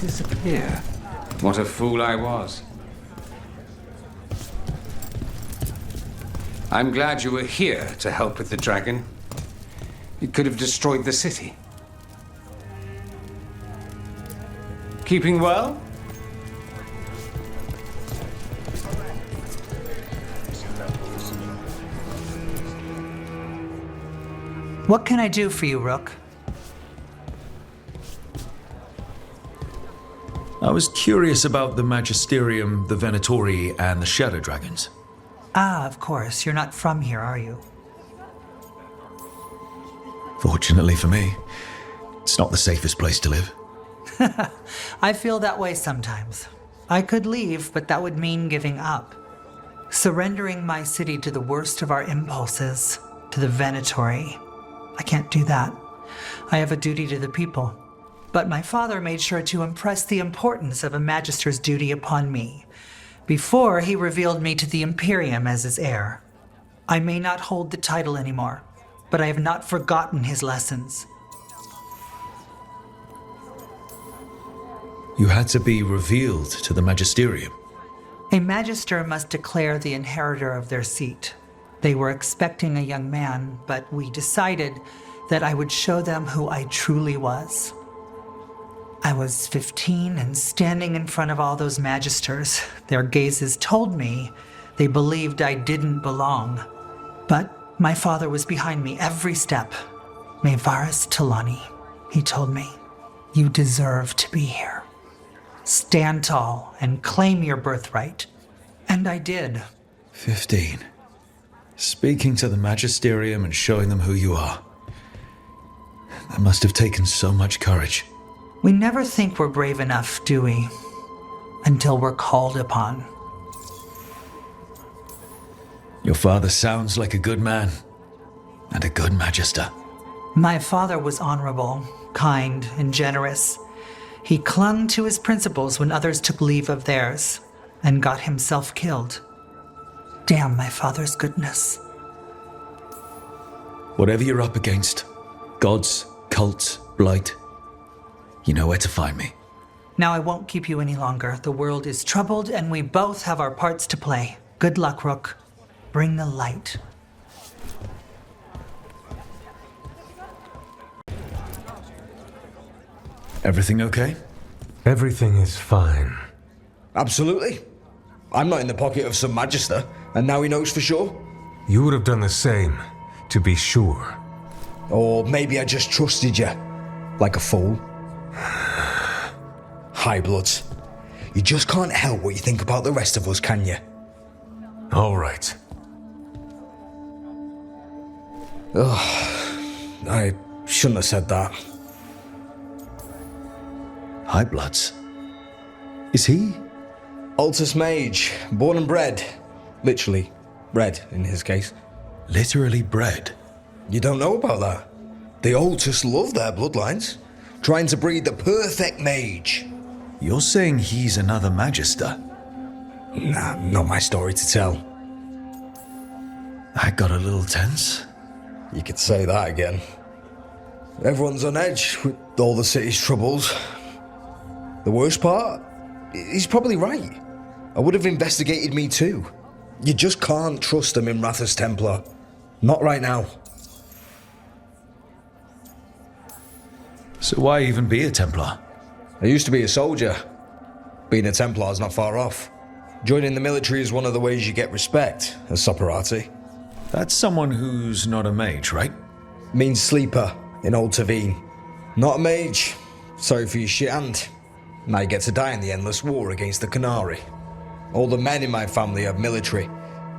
Disappear. What a fool I was. I'm glad you were here to help with the dragon. It could have destroyed the city. Keeping well? What can I do for you, Rook? I was curious about the Magisterium, the Venatori, and the Shadow Dragons. Ah, of course. You're not from here, are you? Fortunately for me, it's not the safest place to live. I feel that way sometimes. I could leave, but that would mean giving up. Surrendering my city to the worst of our impulses, to the Venatori. I can't do that. I have a duty to the people. But my father made sure to impress the importance of a magister's duty upon me before he revealed me to the Imperium as his heir. I may not hold the title anymore, but I have not forgotten his lessons. You had to be revealed to the Magisterium. A magister must declare the inheritor of their seat. They were expecting a young man, but we decided that I would show them who I truly was. I was 15 and standing in front of all those magisters. Their gazes told me they believed I didn't belong. But my father was behind me every step. Mevaris Talani, he told me, you deserve to be here. Stand tall and claim your birthright. And I did. 15. Speaking to the Magisterium and showing them who you are. That must have taken so much courage. We never think we're brave enough, do we? Until we're called upon. Your father sounds like a good man. And a good magister. My father was honorable, kind, and generous. He clung to his principles when others took leave of theirs, and got himself killed. Damn my father's goodness. Whatever you're up against, gods, cults, blight, you know where to find me. Now I won't keep you any longer. The world is troubled, and we both have our parts to play. Good luck, Rook. Bring the light. Everything okay? Everything is fine. Absolutely. I'm not in the pocket of some magister, and now he knows for sure. You would have done the same, to be sure. Or maybe I just trusted you, like a fool. High bloods. You just can't help what you think about the rest of us, can you? All right. Ugh, I shouldn't have said that. High Bloods. Is he? Altus Mage, born and bred. Literally, bred in his case. Literally bred? You don't know about that? The Altus love their bloodlines, trying to breed the perfect mage. You're saying he's another magister? Nah, not my story to tell. I got a little tense. You could say that again. Everyone's on edge with all the city's troubles. The worst part? He's probably right. I would have investigated me too. You just can't trust them in Rathus Templar. Not right now. So why even be a Templar? I used to be a soldier. Being a Templar's not far off. Joining the military is one of the ways you get respect, as Soparati. That's someone who's not a mage, right? Means sleeper in Old Tavine. Not a mage. Sorry for your shit hand. Now you get to die in the endless war against the Canary. All the men in my family are military.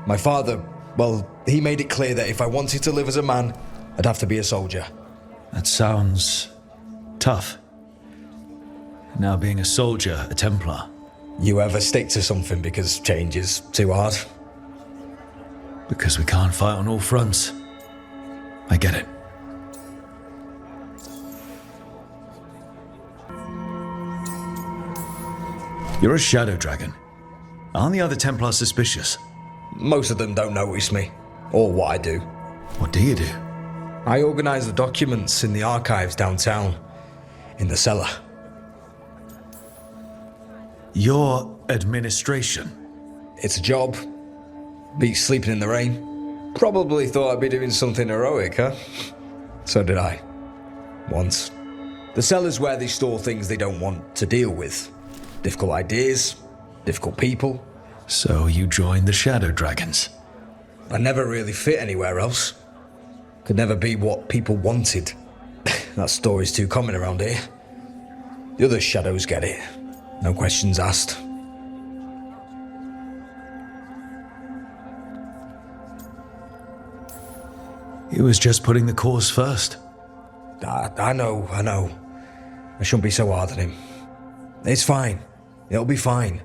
My father, well, he made it clear that if I wanted to live as a man, I'd have to be a soldier. That sounds tough. Now being a soldier, a Templar. You ever stick to something because change is too hard? Because we can't fight on all fronts. I get it. You're a shadow dragon. Aren't the other Templars suspicious? Most of them don't notice me, or what I do. What do you do? I organise the documents in the archives downtown, in the cellar. Your administration? It's a job. Beats sleeping in the rain. Probably thought I'd be doing something heroic, huh? So did I. Once. The cellar's where they store things they don't want to deal with. Difficult ideas, difficult people. So you joined the Shadow Dragons? I never really fit anywhere else. Could never be what people wanted. That story's too common around here. The other shadows get it. No questions asked. He was just putting the cause first. I know. I shouldn't be so hard on him. It's fine. It'll be fine.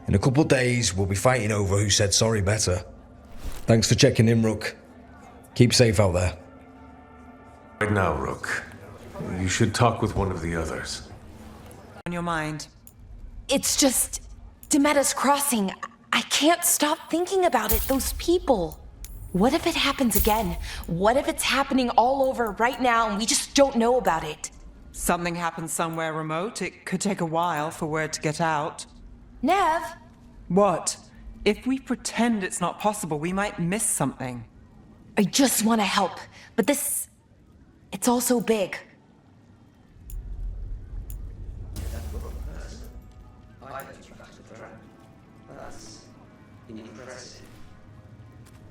In a couple days, we'll be fighting over who said sorry better. Thanks for checking in, Rook. Keep safe out there. Right now, Rook. You should talk with one of the others. On your mind? It's just... Demetta's Crossing. I can't stop thinking about it, those people. What if it happens again? What if it's happening all over right now and we just don't know about it? Something happened somewhere remote. It could take a while for word to get out. Nev? What? If we pretend it's not possible, we might miss something. I just want to help, but this... It's all so big.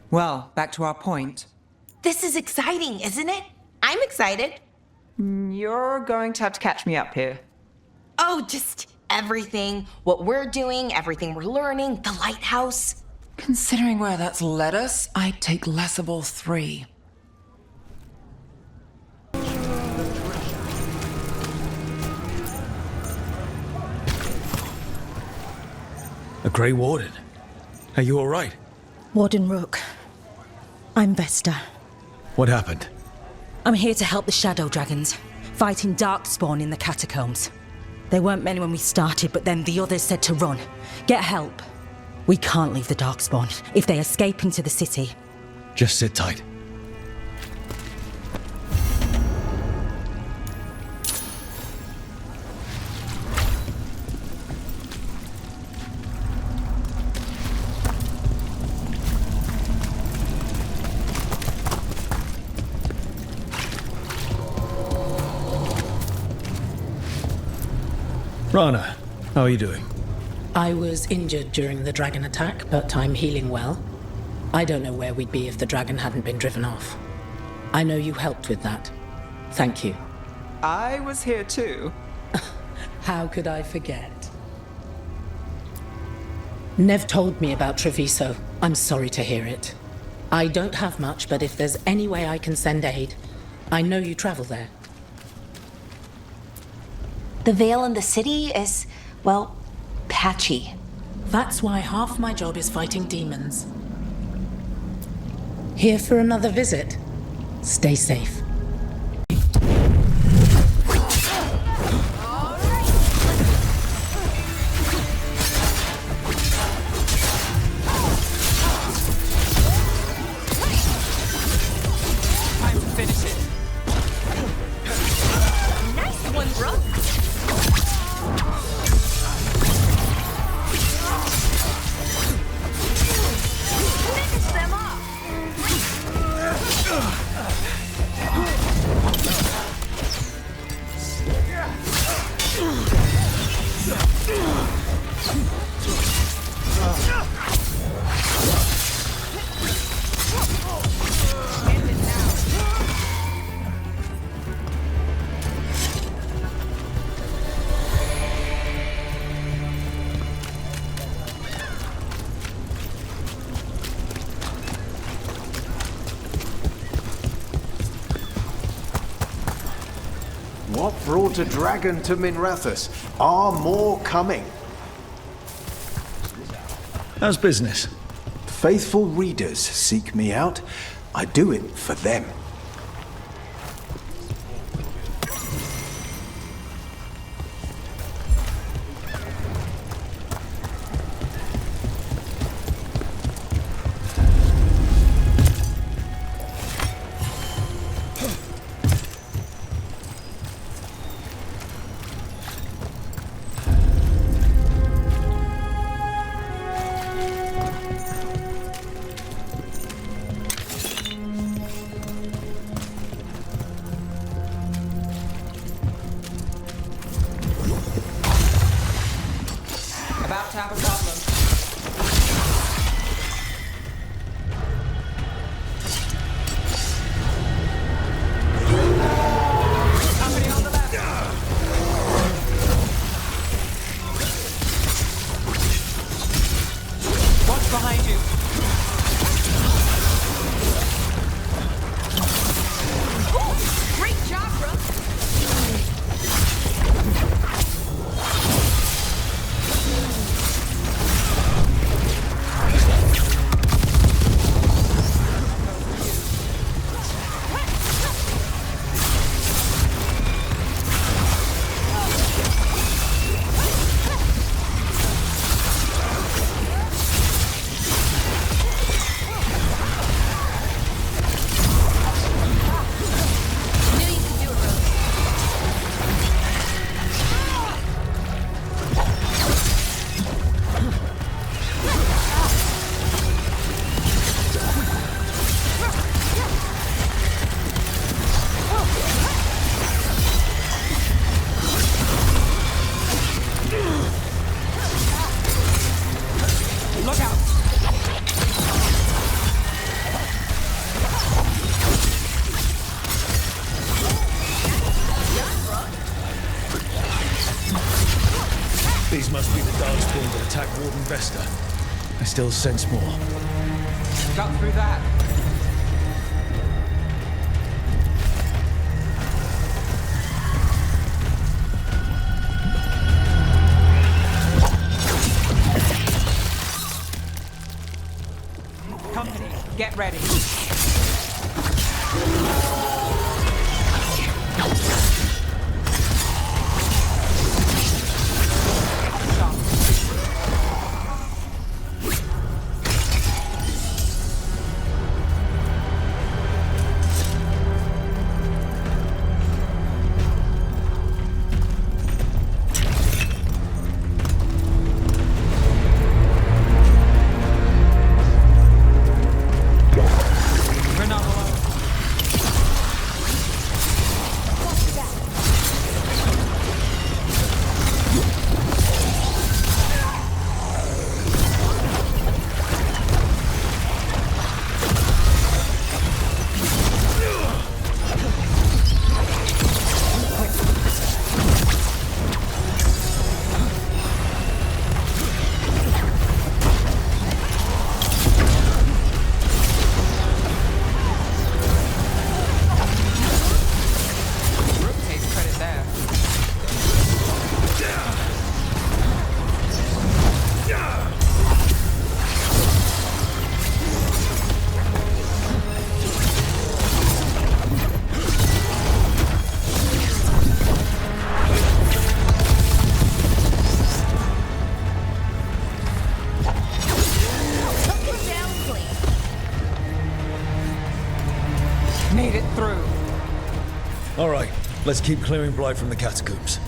Well, back to our point. This is exciting, isn't it? I'm excited. You're going to have to catch me up here. Oh, just everything. What we're doing, everything we're learning, the lighthouse. Considering where that's led us, I'd take less of all three. A Grey Warden. Are you alright? Warden Rook. I'm Vesta. What happened? I'm here to help the Shadow Dragons, fighting Darkspawn in the catacombs. There weren't many when we started, but then the others said to run. Get help. We can't leave the Darkspawn if they escape into the city. Just sit tight. Rana, how are you doing? I was injured during the dragon attack, but I'm healing well. I don't know where we'd be if the dragon hadn't been driven off. I know you helped with that. Thank you. I was here too. How could I forget? Nev told me about Treviso. I'm sorry to hear it. I don't have much, but if there's any way I can send aid, I know you travel there. The veil in the city is, well, patchy. That's why half my job is fighting demons. Here for another visit. Stay safe. Time to finish it. Nice one, bro. Finish them off. What brought a dragon to Minrathous? Are more coming? How's business? Faithful readers seek me out. I do it for them. to be the darkspawn that attacked Warden Vesta. I still sense more. Got through that. Company, get ready. We're not alone. Rook takes credit there. Made it through. All right, let's keep clearing Blight from the catacombs.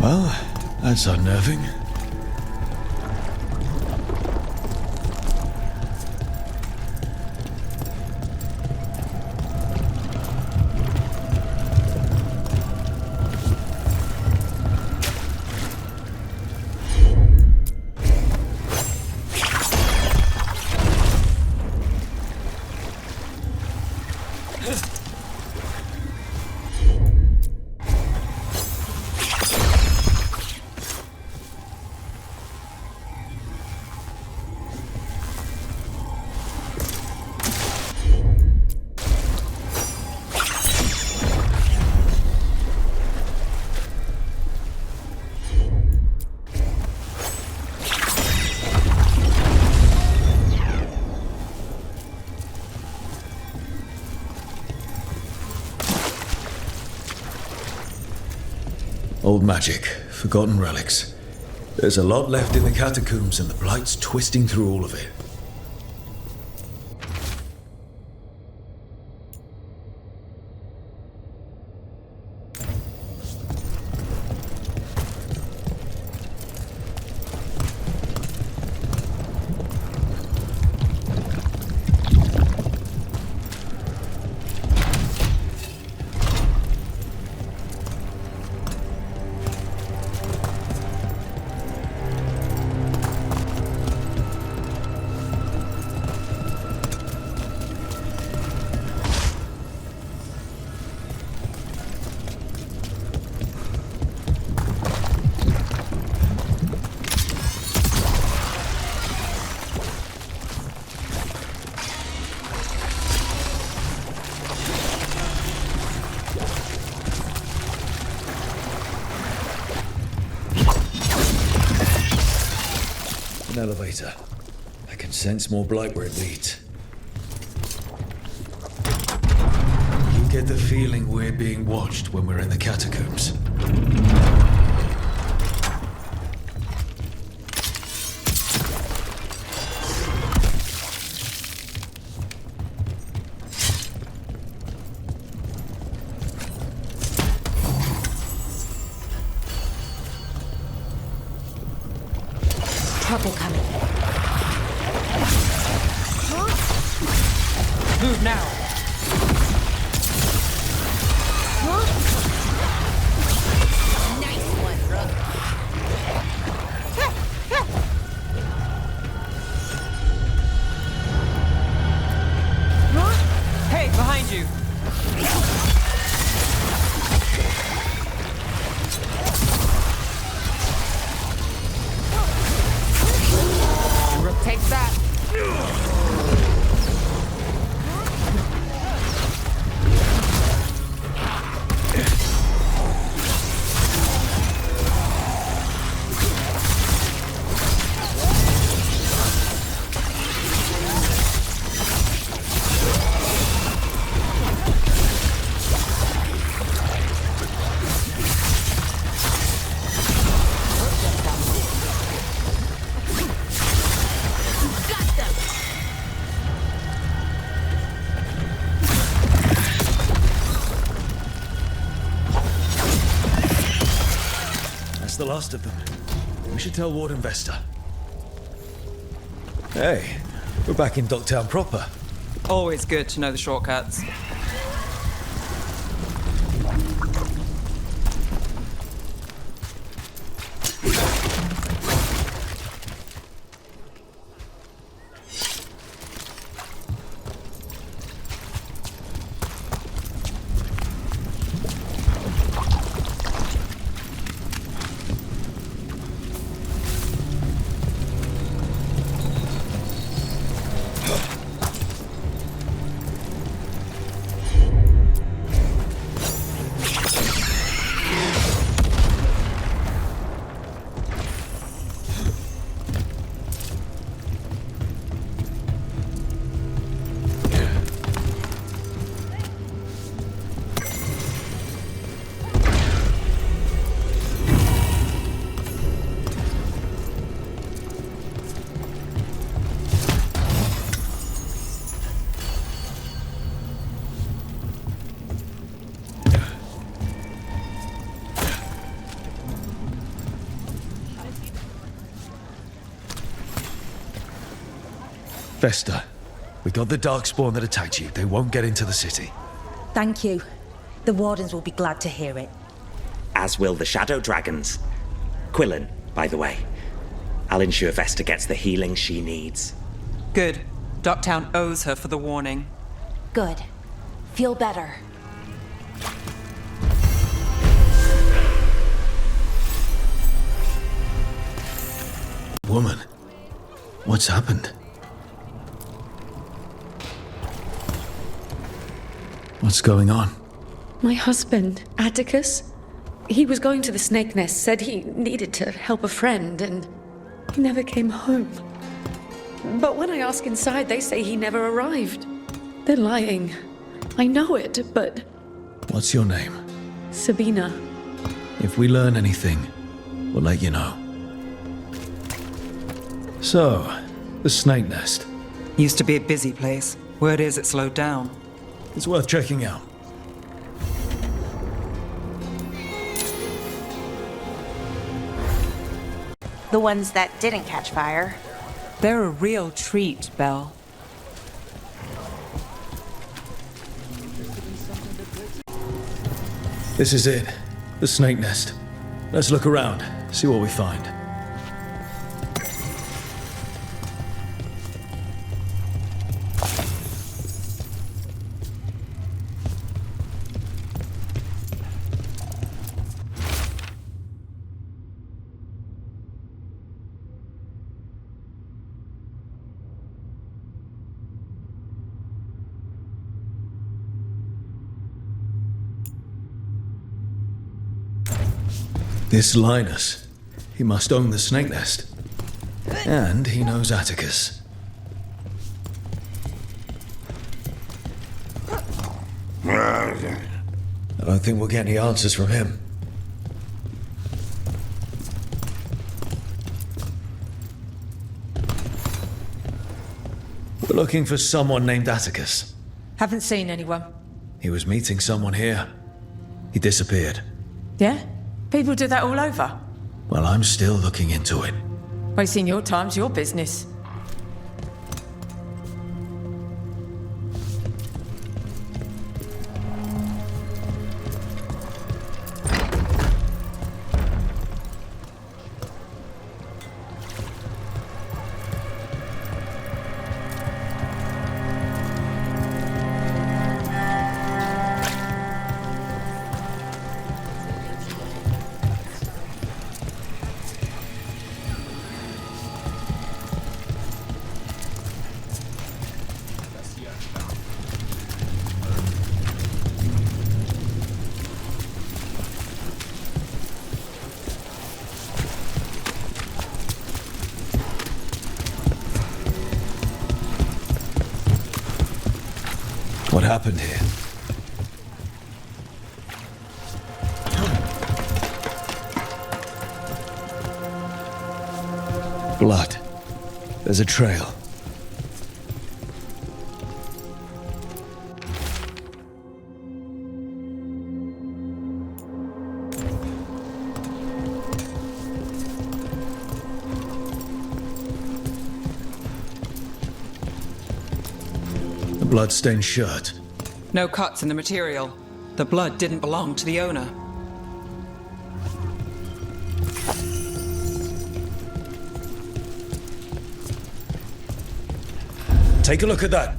Well, that's unnerving. Old magic, forgotten relics. There's a lot left in the catacombs and the Blight's twisting through all of it. An elevator. I can sense more Blight where it leads. You get the feeling we're being watched when we're in the catacombs. Trouble coming. Move now. Nice one, Rook. Hey, behind you. Rook takes that. That's the last of them. We should tell Warden Vesta. Hey, we're back in Docktown proper. Always good to know the shortcuts. Vesta, we got the Darkspawn that attacked you. They won't get into the city. Thank you. The Wardens will be glad to hear it. As will the Shadow Dragons. Quillen, by the way. I'll ensure Vesta gets the healing she needs. Good. Docktown owes her for the warning. Good. Feel better. Woman, what's happened? What's going on? My husband, Atticus, he was going to the Snake Nest, said he needed to help a friend, and he never came home. But when I ask inside, they say he never arrived. They're lying. I know it, but... What's your name? Sabina. If we learn anything, we'll let you know. So, the Snake Nest. Used to be a busy place. Word is it slowed down. It's worth checking out. The ones that didn't catch fire. They're a real treat, Belle. This is it. The Snake Nest. Let's look around, see what we find. This Linus, he must own the Snake Nest. And he knows Atticus. I don't think we'll get any answers from him. We're looking for someone named Atticus. Haven't seen anyone. He was meeting someone here. He disappeared. Yeah? People do that all over. Well, I'm still looking into it. Wasting your time's your business. What happened here? Blood. There's a trail. A blood-stained shirt. No cuts in the material. The blood didn't belong to the owner. Take a look at that.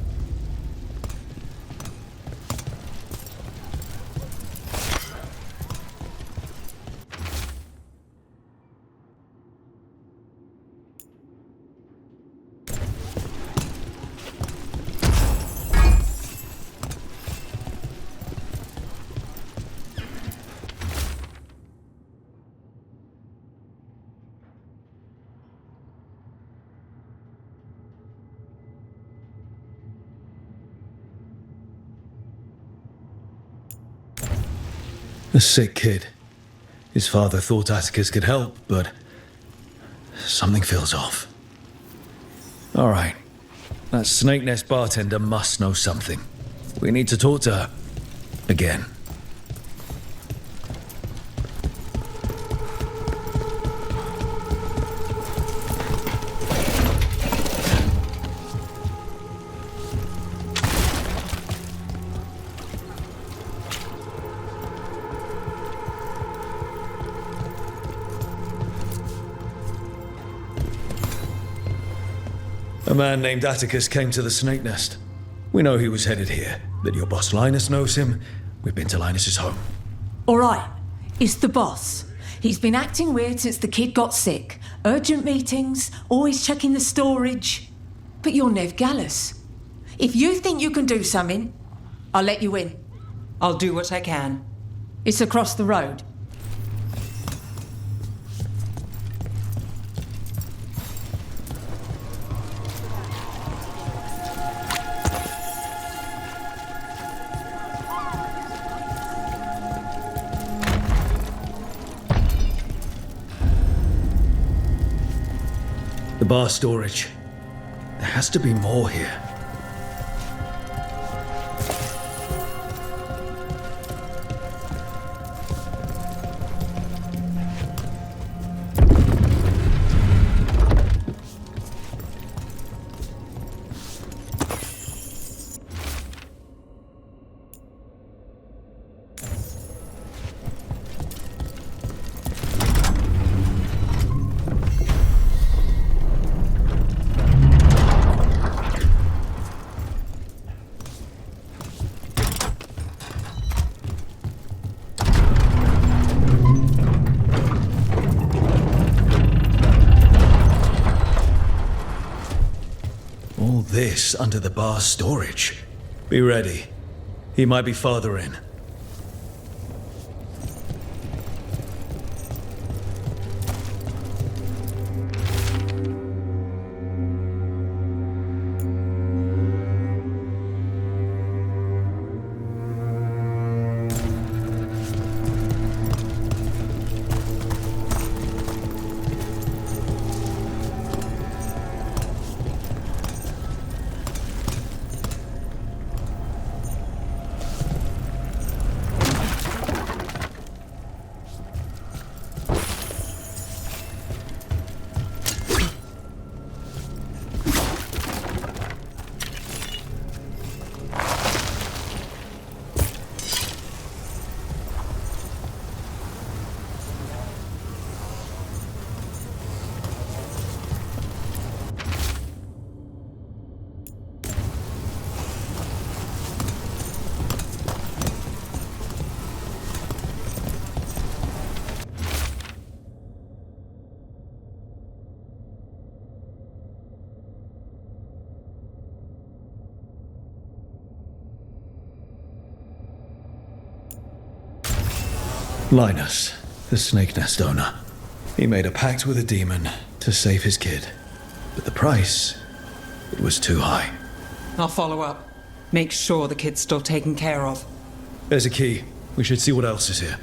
A sick kid. His father thought Atticus could help, but something feels off. All right. That Snake Nest bartender must know something. We need to talk to her. Again. A man named Atticus came to the Snake Nest. We know he was headed here, that your boss Linus knows him. We've been to Linus's home. All right, it's the boss. He's been acting weird since the kid got sick. Urgent meetings, always checking the storage. But you're Nev Gallus. If you think you can do something, I'll let you in. I'll do what I can. It's across the road. The bar storage. There has to be more here. All this under the bar storage. Be ready. He might be farther in. Linus, the Snake Nest owner. He made a pact with a demon to save his kid. But the price, it was too high. I'll follow up. Make sure the kid's still taken care of. There's a key. We should see what else is here.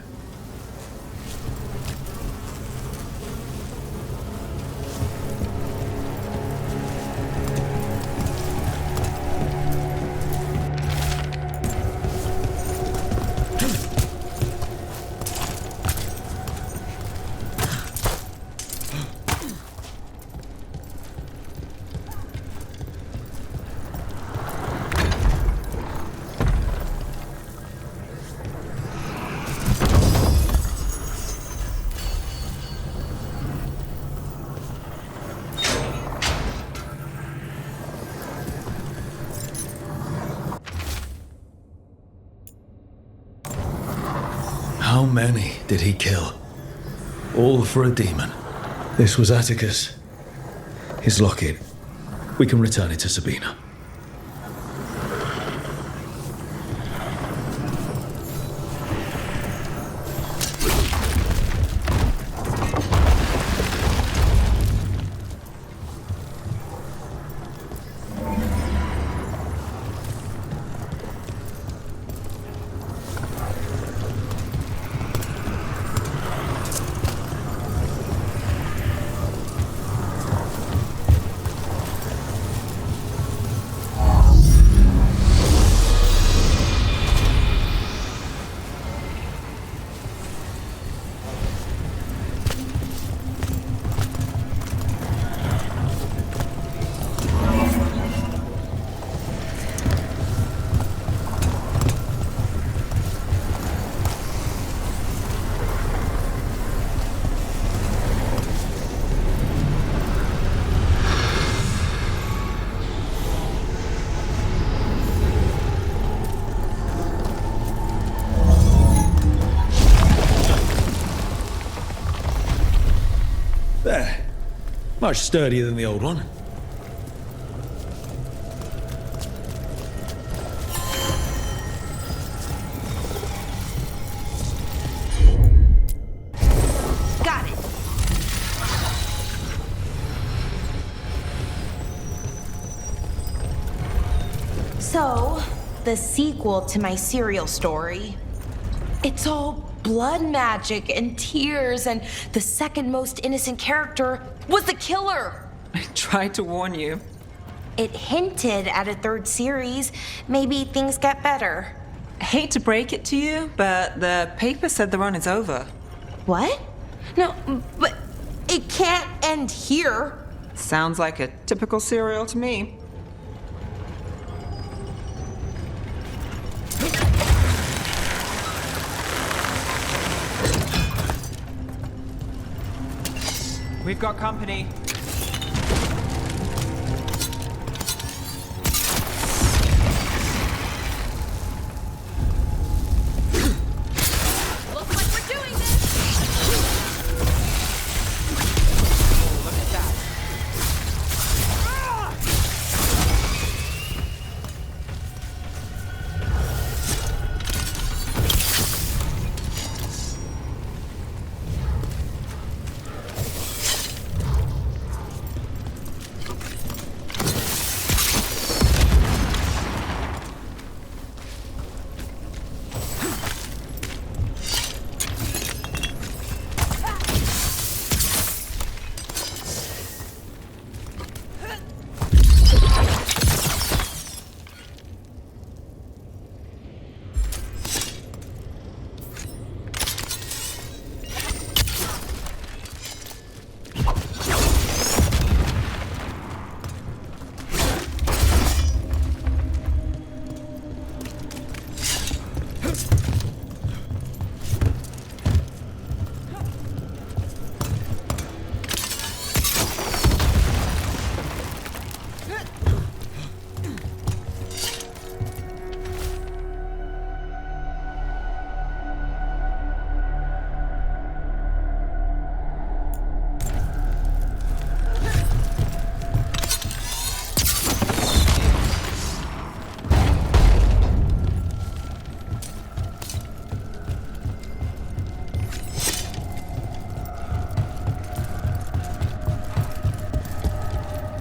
How many did he kill? All for a demon. This was Atticus. His locket. We can return it to Sabina. Much sturdier than the old one. Got it. So, the sequel to my serial story. It's all blood magic and tears, and the second most innocent character was the killer. I tried to warn you. It hinted at a third series. Maybe things get better. I hate to break it to you, but the paper said the run is over. What? No, but it can't end here. Sounds like a typical serial to me. We've got company. Looks like we're doing this. Look at that.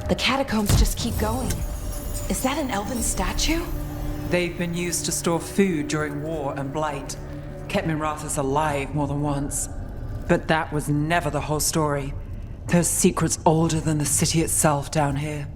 The catacombs just keep going. Is that an elven statue? They've been used to store food during war and blight. Kept Minrathous alive more than once. But that was never the whole story. There's secrets older than the city itself down here.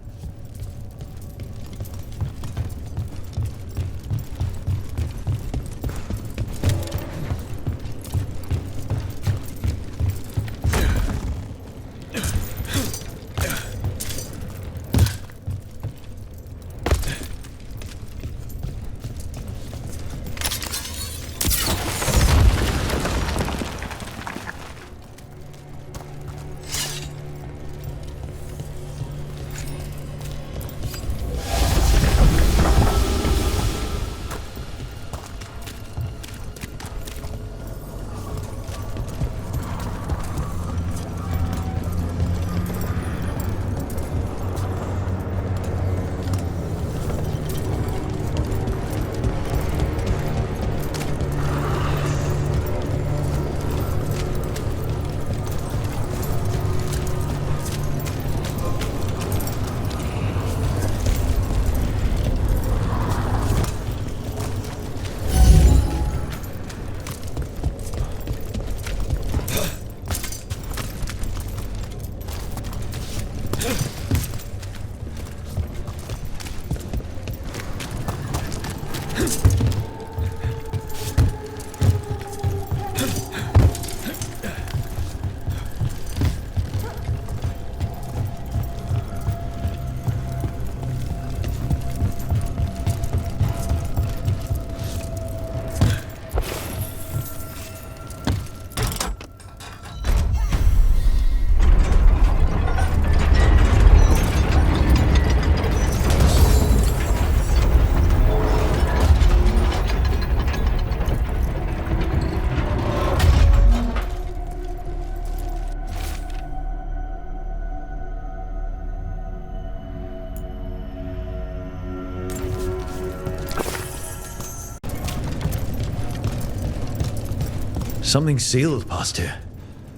something sealed past here.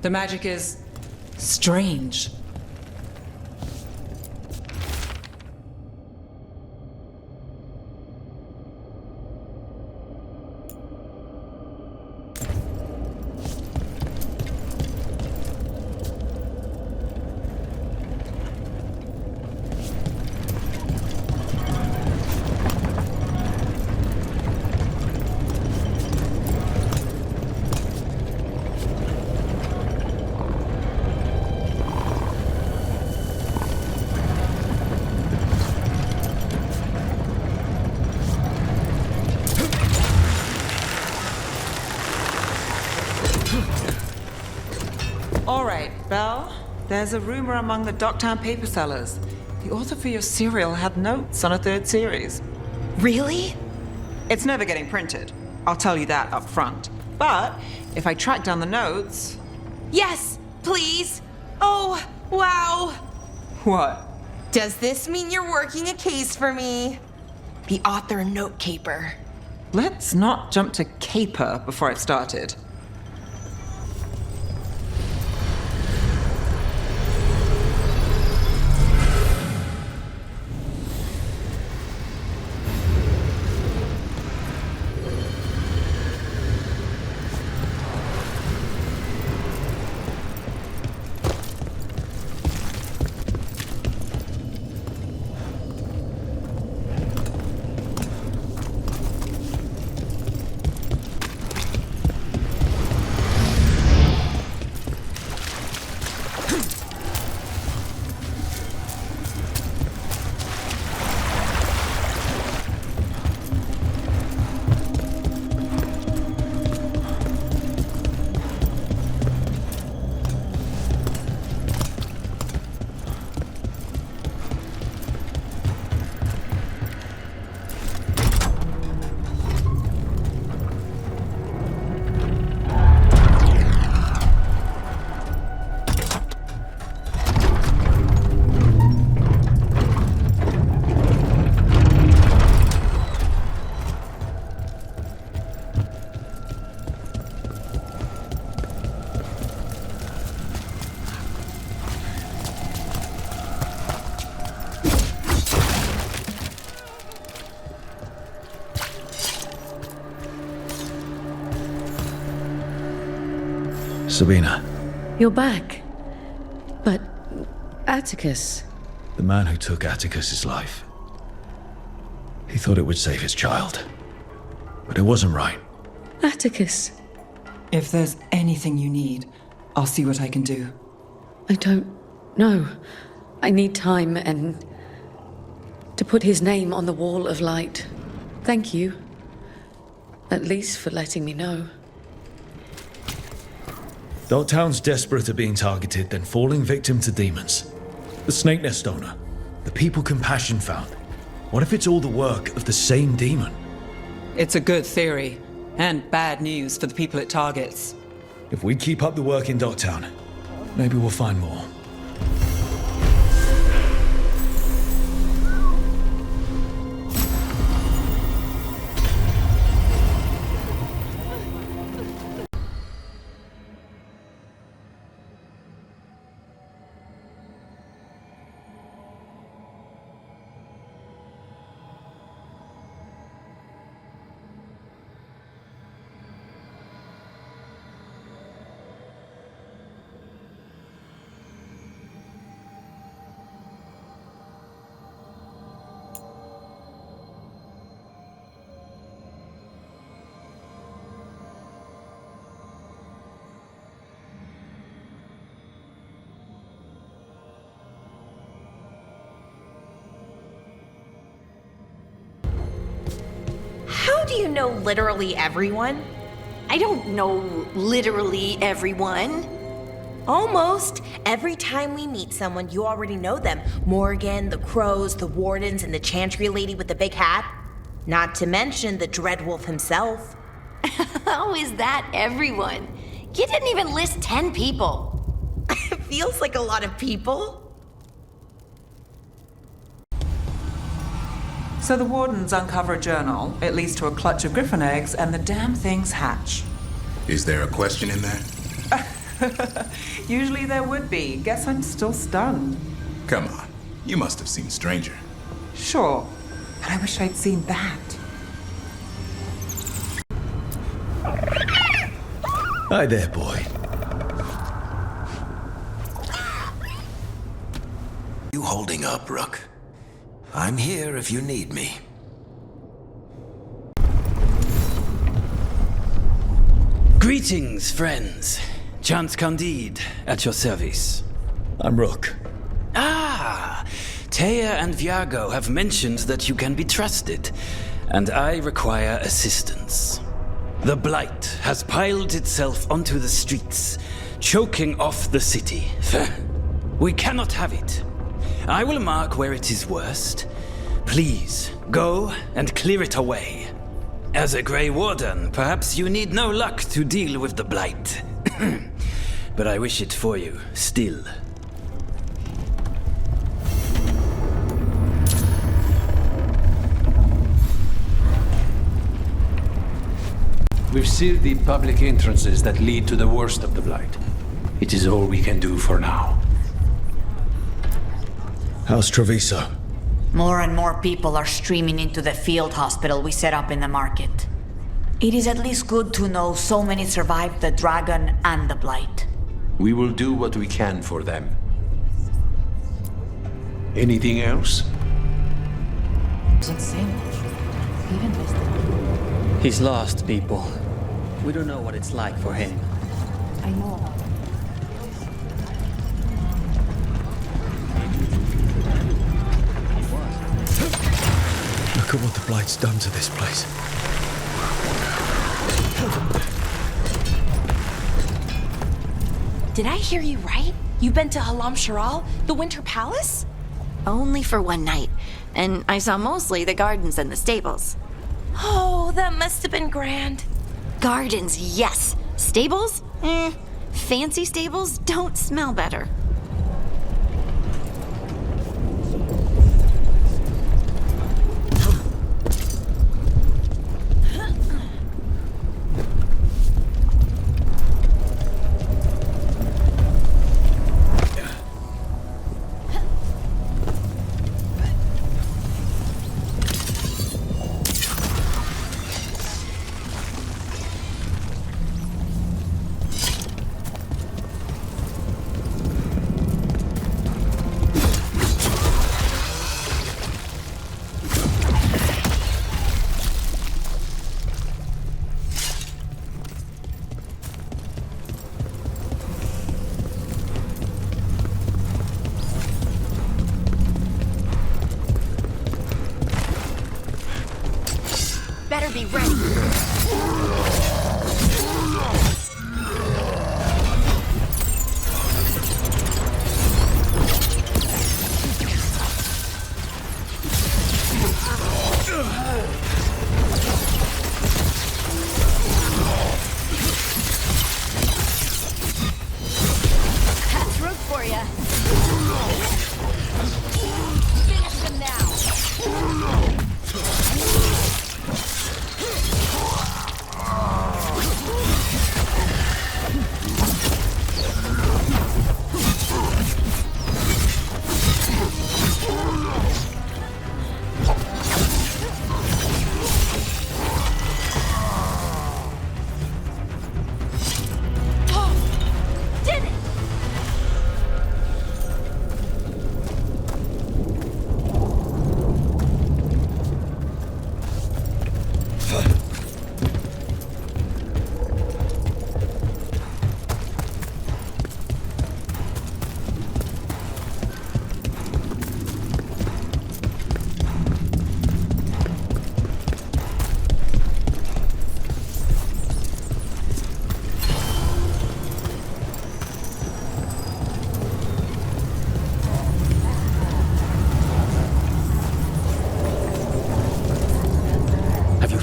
The magic is strange. All right, Belle. There's a rumor among the Docktown paper sellers. The author for your serial had notes on a third series. Really? It's never getting printed. I'll tell you that up front. But if I track down the notes... Yes, please. Oh, wow. What? Does this mean you're working a case for me? The author note caper. Let's not jump to caper before I've started. Sabina, You're back. But Atticus. the man who took Atticus's life. He thought it would save his child. But it wasn't right. Atticus. If there's anything you need, I'll see what I can do. I don't know. I need time and to put his name on the wall of light. Thank you. At least for letting me know. Docktown's desperate at being targeted, then falling victim to demons. The Snake Nest owner, the people Compassion found. What if it's all the work of the same demon? It's a good theory, and bad news for the people it targets. If we keep up the work in Docktown, maybe we'll find more. How do you know literally everyone? I don't know literally everyone. Almost. Every time we meet someone, you already know them. Morgan, the Crows, the Wardens, and the Chantry lady with the big hat. Not to mention the Dreadwolf himself. How is that everyone? You didn't even list 10 people. It feels like a lot of people. So the Wardens uncover a journal, it leads to a clutch of griffin eggs, and the damn things hatch. Is there a question in that? Usually there would be. Guess I'm still stunned. Come on. You must have seen Stranger. Sure. But I wish I'd seen that. Hi there, boy. You holding up, Rook? I'm here if you need me. Greetings, friends. Chance Candide, at your service. I'm Rook. Ah! Taya and Viago have mentioned that you can be trusted, and I require assistance. The Blight has piled itself onto the streets, choking off the city. We cannot have it. I will mark where it is worst. Please, go and clear it away. As a Grey Warden, perhaps you need no luck to deal with the Blight. But I wish it for you, still. We've sealed the public entrances that lead to the worst of the Blight. It is all we can do for now. How's Treviso? More and more people are streaming into the field hospital we set up in the market. It is at least good to know so many survived the dragon and the Blight. We will do what we can for them. Anything else? Doesn't say much. Even this. He's lost, people. We don't know what it's like for him. I know. Look at what the Blight's done to this place. Did I hear you right? You've been to Halam Sharal, the Winter Palace? Only for one night, and I saw mostly the gardens and the stables. Oh, that must have been grand. Gardens, yes. Stables? Fancy stables don't smell better. Better be ready. That's root for ya. Finish them now.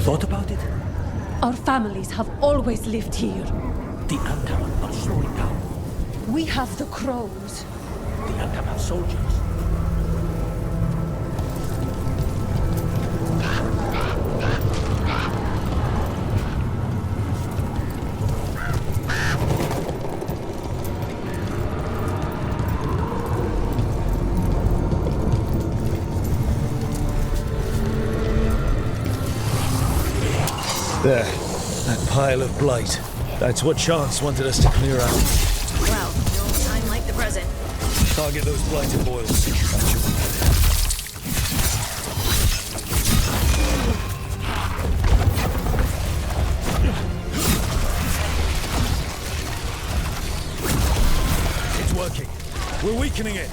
Thought about it? Our families have always lived here. The Antaman are slowing down. We have the crows. The Antaman soldiers. There. That pile of blight. That's what Chance wanted us to clear out. Well, no time like the present. Target those blighted boils. It's working. We're weakening it.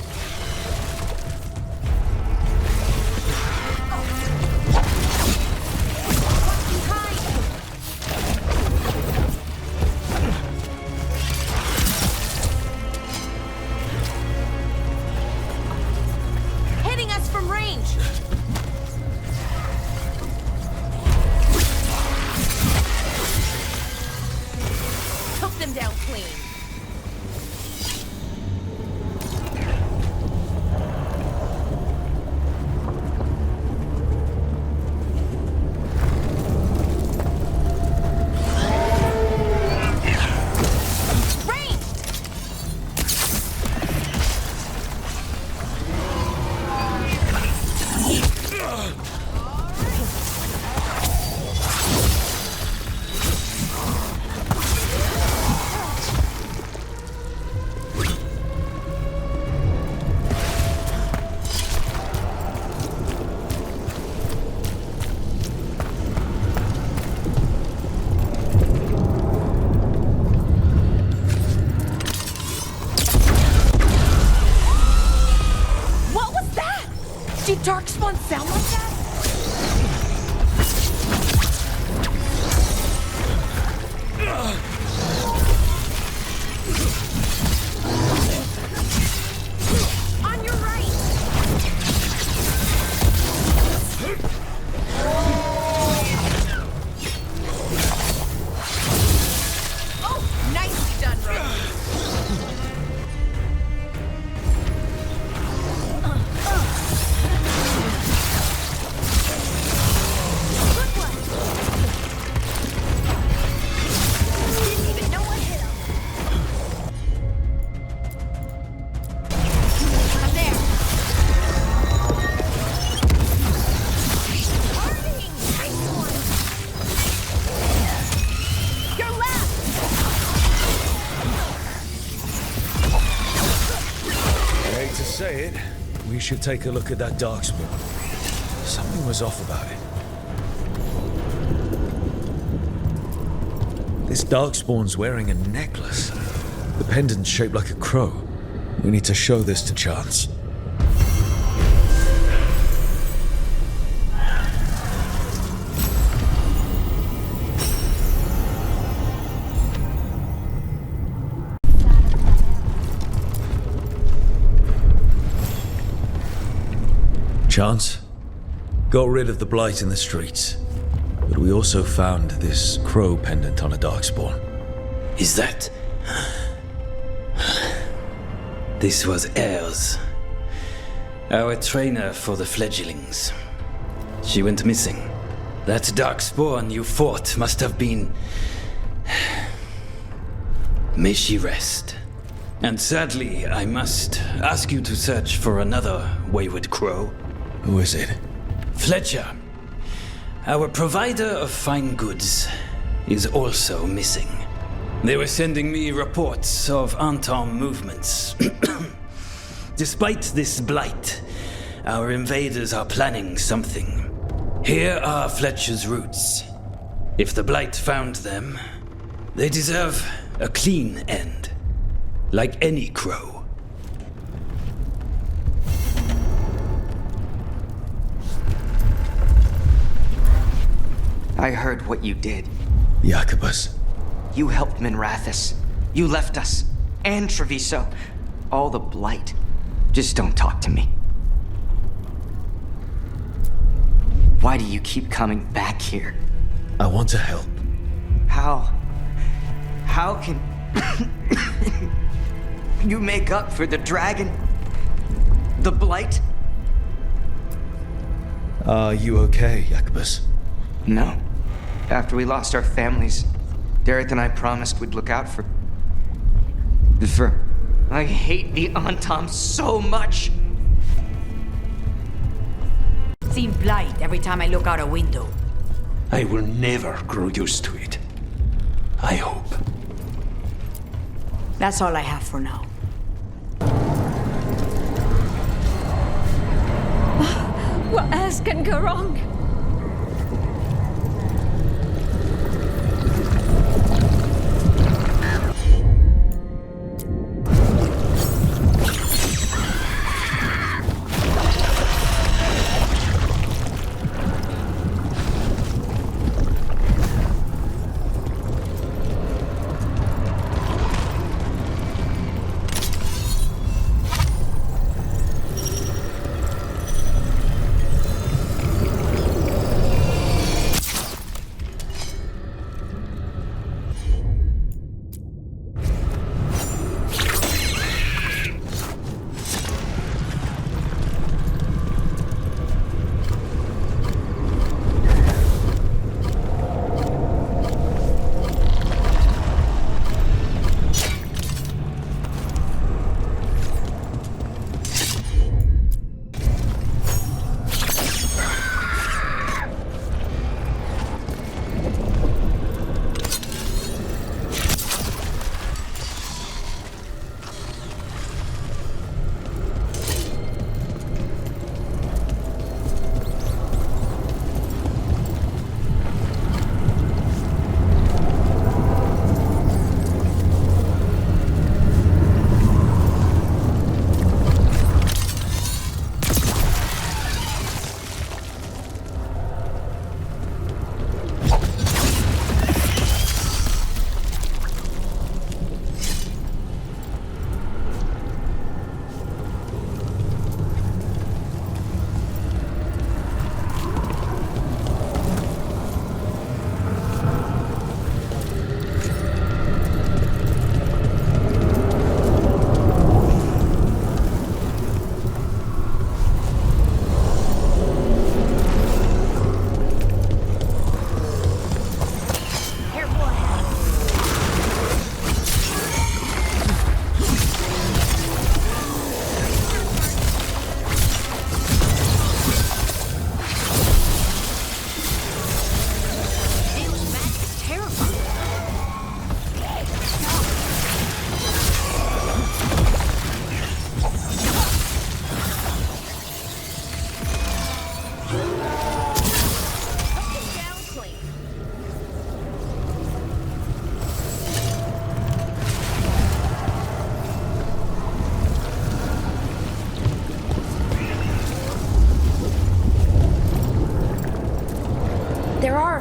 Darkspawn sound like that? On your right! Oh, nicely done, Rogue. We should take a look at that Darkspawn. Something was off about it. This Darkspawn's wearing a necklace. The pendant's shaped like a crow. We need to show this to Chance. Chance, got rid of the blight in the streets, but we also found this crow pendant on a Darkspawn. Is that... This was Ayers, our trainer for the fledglings. She went missing. That Darkspawn you fought must have been... May she rest. And sadly, I must ask you to search for another wayward crow. Who is it? Fletcher, our provider of fine goods, is also missing. They were sending me reports of Anton movements. Despite this blight, our invaders are planning something. Here are Fletcher's roots. If the blight found them, they deserve a clean end, like any crow. I heard what you did. Jacobus. You helped Minrathous. You left us. And Treviso. All the blight. Just don't talk to me. Why do you keep coming back here? I want to help. How? How can... you make up for the dragon? The blight? Are you okay, Jacobus? No. After we lost our families, Derek and I promised we'd look out for... I hate the Antom so much! See blight every time I look out a window. I will never grow used to it. I hope. That's all I have for now. What else can go wrong?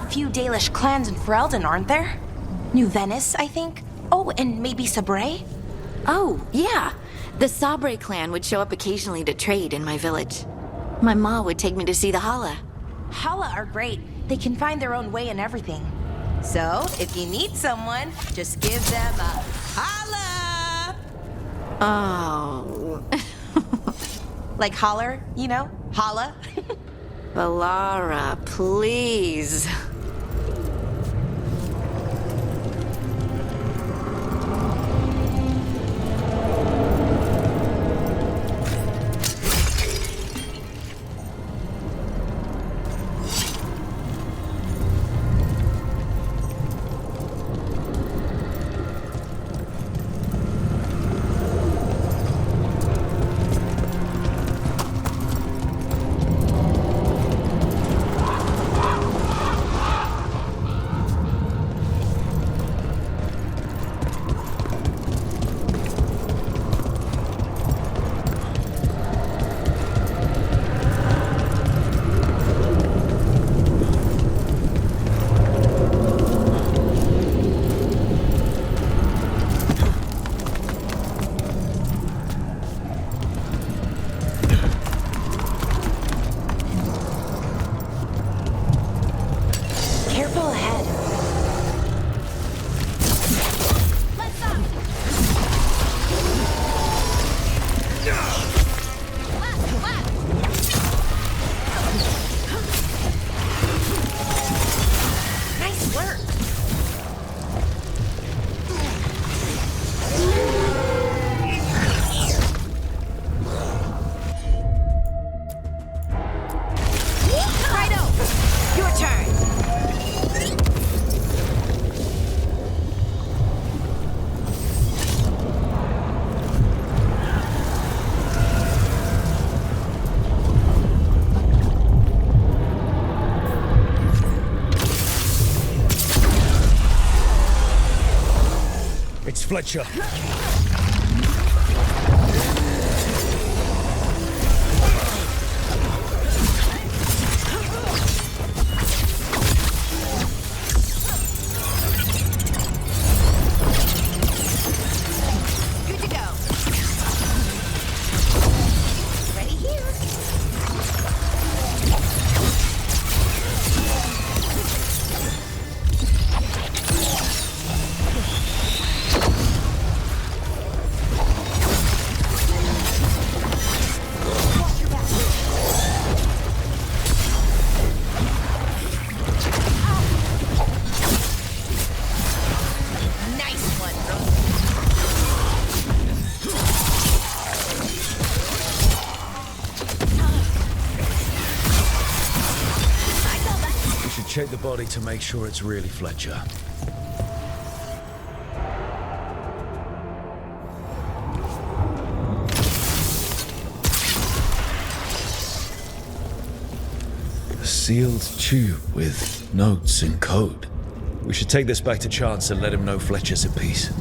Few Dalish clans in Ferelden, aren't there? New Venice, I think. Oh, and maybe Sabre? Oh, yeah. The Sabre clan would show up occasionally to trade in my village. My ma would take me to see the Hala. Hala are great. They can find their own way and everything. So, if you need someone, just give them a holla! Oh. Like holler, you know? Holla. Balara, please. Fletcher. Good to go. Ready here. Nice one, bro. We should check the body to make sure it's really Fletcher. A sealed tube with notes and code. We should take this back to Chance and let him know Fletcher's at peace.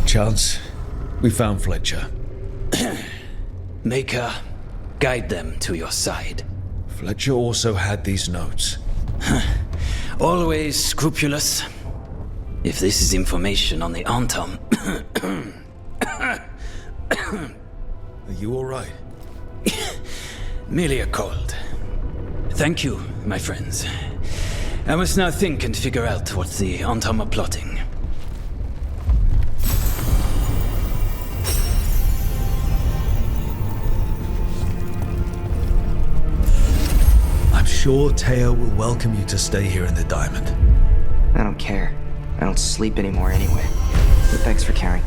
Chance, we found Fletcher. Maker, guide them to your side. Fletcher also had these notes. Always scrupulous. If this is information on the Antom... Are you alright? Merely a cold. Thank you, my friends. I must now think and figure out what the Antom are plotting. I'm sure Teo will welcome you to stay here in the Diamond. I don't care. I don't sleep anymore anyway. But thanks for caring.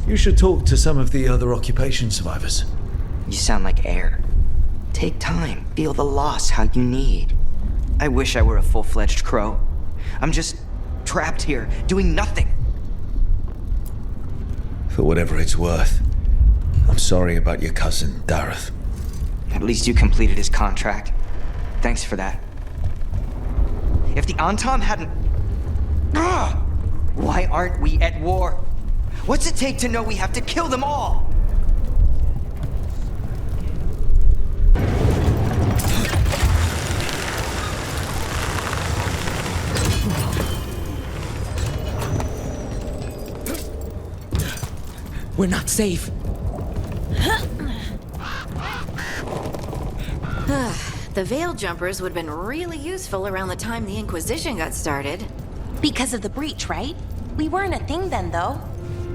You should talk to some of the other occupation survivors. You sound like air. Take time. Feel the loss how you need. I wish I were a full-fledged crow. I'm just trapped here, doing nothing. For whatever it's worth, I'm sorry about your cousin, Dareth. At least you completed his contract. Thanks for that. If the Antom hadn't... Why aren't we at war? What's it take to know we have to kill them all? We're not safe. The Veil Jumpers would have been really useful around the time the Inquisition got started. Because of the breach, right? We weren't a thing then, though.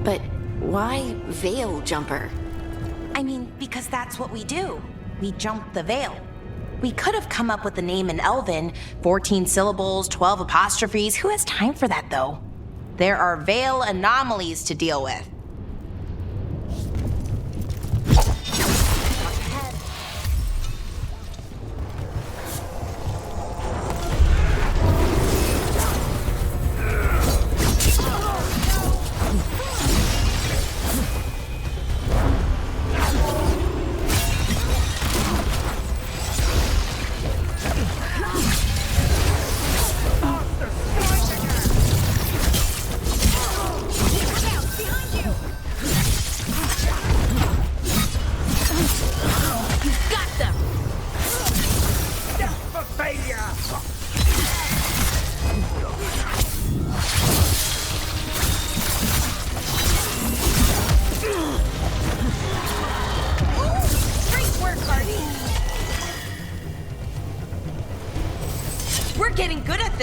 But why Veil Jumper? I mean, because that's what we do. We jump the veil. We could have come up with the name in Elven, 14 syllables, 12 apostrophes. Who has time for that, though? There are veil anomalies to deal with.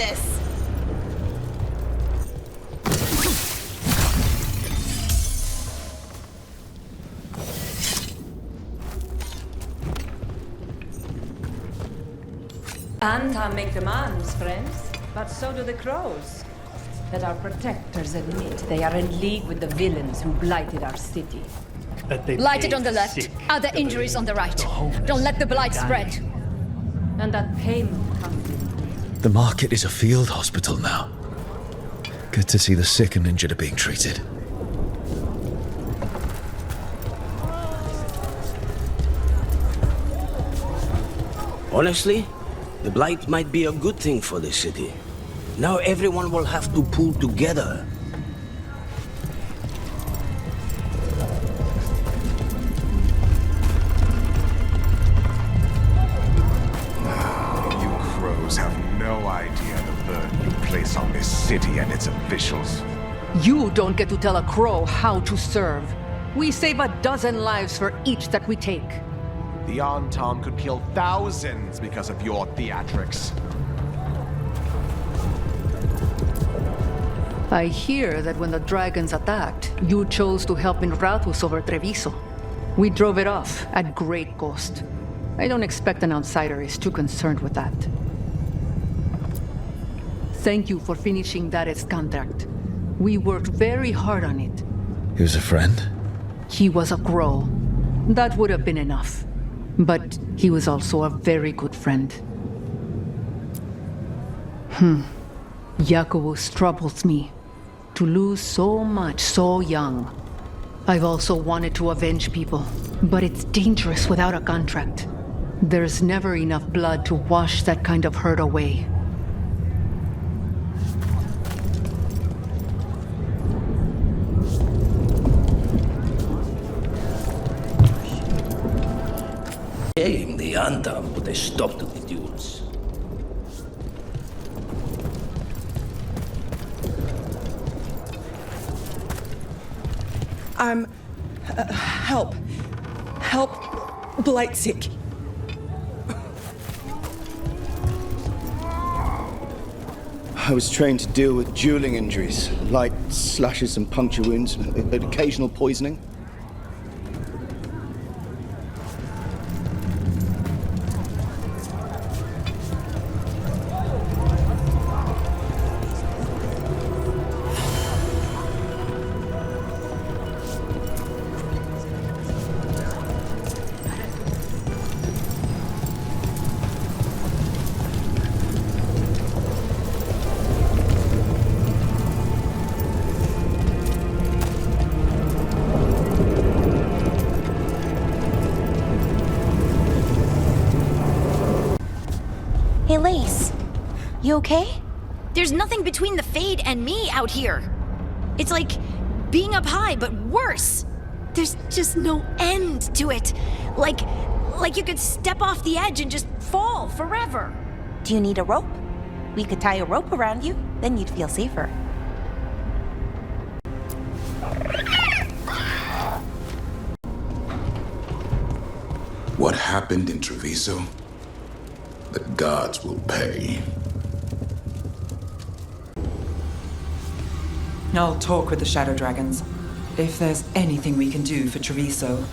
this! Anta make demands, friends, but so do the crows. Let our protectors admit they are in league with the villains who blighted our city. Blighted on the left, other injuries on the right. Don't let the blight spread. And that payment comes in. The market is a field hospital now. Good to see the sick and injured are being treated. Honestly, the Blight might be a good thing for the city. Now everyone will have to pull together. You crows have no idea the burden you place on this city and its officials. You don't get to tell a crow how to serve. We save a dozen lives for each that we take. The Anton could kill thousands because of your theatrics. I hear that when the dragons attacked, you chose to help Minrathus over Treviso. We drove it off at great cost. I don't expect an outsider is too concerned with that. Thank you for finishing Dared's contract. We worked very hard on it. He was a friend? He was a crow. That would have been enough. But he was also a very good friend. Jacobus troubles me. To lose so much so young. I've also wanted to avenge people, but it's dangerous without a contract. There's never enough blood to wash that kind of hurt away. Shame the Antam put a stop to the duels. Help. Help. Blightseek. I was trained to deal with dueling injuries, light slashes and puncture wounds, and occasional poisoning. Hey, Lace. You okay? There's nothing between the Fade and me out here. It's like being up high, but worse. There's just no end to it. Like you could step off the edge and just fall forever. Do you need a rope? We could tie a rope around you, then you'd feel safer. What happened in Treviso? The gods will pay. I'll talk with the Shadow Dragons. If there's anything we can do for Treviso,